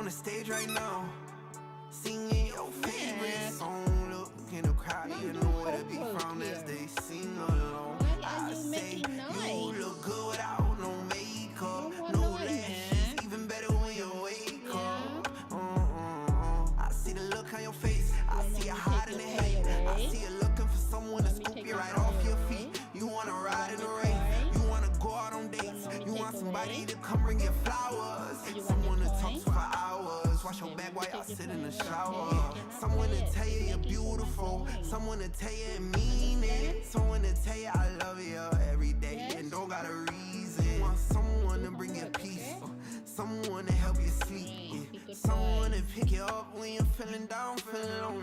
the stage right now, singing your favorite song. Look in the crowd, you know where to be found as they sing along. I say you look good without no makeup, no lashes, even better when you wake up. I see the look on your face, I see you hiding the hate, I see you looking for someone to scoop you right off your feet. You wanna ride in the rain, you wanna go out on dates, you want somebody to come bring you flowers, someone to talk to for hours, wash your back while y'all sit in the shower, someone to tell you you're beautiful, someone to tell you it mean it, someone to tell you I love you every day and don't got a reason. You want someone to bring you peace, someone to help you sleep, someone to pick you up when you're feeling down, feeling lonely.